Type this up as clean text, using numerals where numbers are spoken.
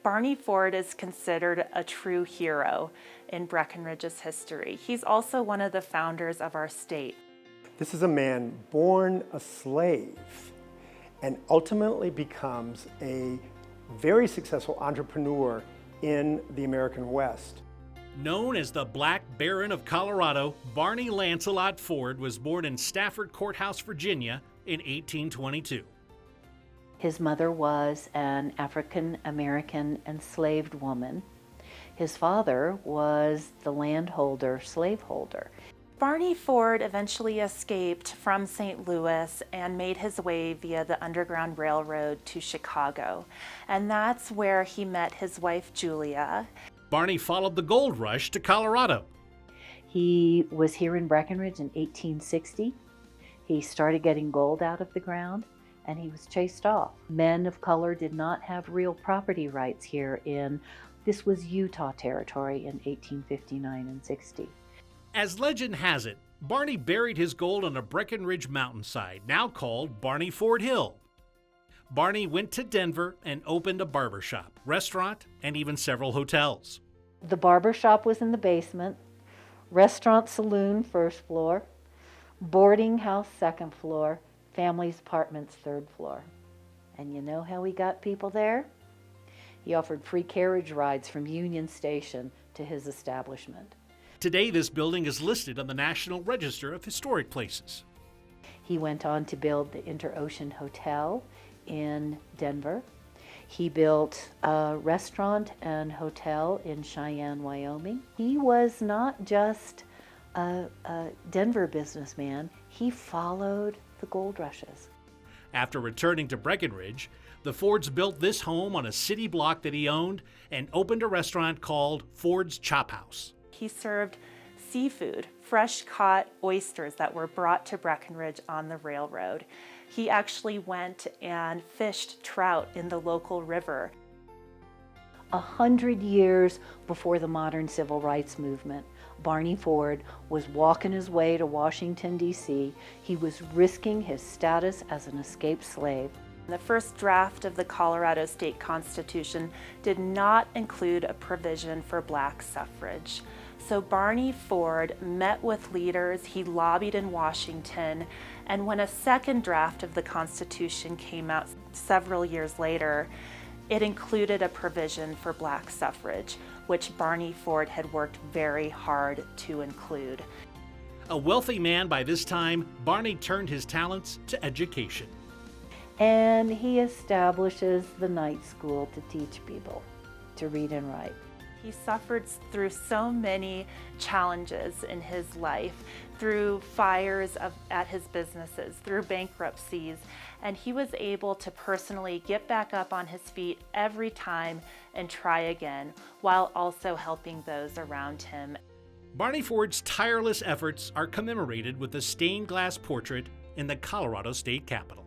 Barney Ford is considered a true hero in Breckenridge's history. He's also one of the founders of our state. This is a man born a slave and ultimately becomes a very successful entrepreneur in the American West. Known as the Black Baron of Colorado, Barney Lancelot Ford was born in Stafford Courthouse, Virginia in 1822. His mother was an African-American enslaved woman. His father was the landholder, slaveholder. Barney Ford eventually escaped from St. Louis and made his way via the Underground Railroad to Chicago. And that's where he met his wife, Julia. Barney followed the gold rush to Colorado. He was here in Breckenridge in 1860. He started getting gold out of the ground, and he was chased off. Men of color did not have real property rights here this was Utah territory in 1859 and 60. As legend has it, Barney buried his gold on a Breckenridge mountainside, now called Barney Ford Hill. Barney went to Denver and opened a barber shop, restaurant, and even several hotels. The barber shop was in the basement, restaurant saloon first floor, boarding house second floor, family's apartments third floor. And you know how he got people there? He offered free carriage rides from Union Station to his establishment. Today, this building is listed on the National Register of Historic Places. He went on to build the Interocean Hotel in Denver. He built a restaurant and hotel in Cheyenne, Wyoming. He was not just a Denver businessman, he followed the gold rushes. After returning to Breckenridge, the Fords built this home on a city block that he owned and opened a restaurant called Ford's Chop House. He served seafood, fresh-caught oysters that were brought to Breckenridge on the railroad. He actually went and fished trout in the local river. 100 years before the modern civil rights movement, Barney Ford was walking his way to Washington, D.C. He was risking his status as an escaped slave. The first draft of the Colorado State Constitution did not include a provision for black suffrage. So Barney Ford met with leaders, he lobbied in Washington, and when a second draft of the Constitution came out several years later, it included a provision for black suffrage, which Barney Ford had worked very hard to include. A wealthy man by this time, Barney turned his talents to education. And he establishes the night school to teach people to read and write. He suffered through so many challenges in his life, through fires at his businesses, through bankruptcies, and he was able to personally get back up on his feet every time and try again, while also helping those around him. Barney Ford's tireless efforts are commemorated with a stained glass portrait in the Colorado State Capitol.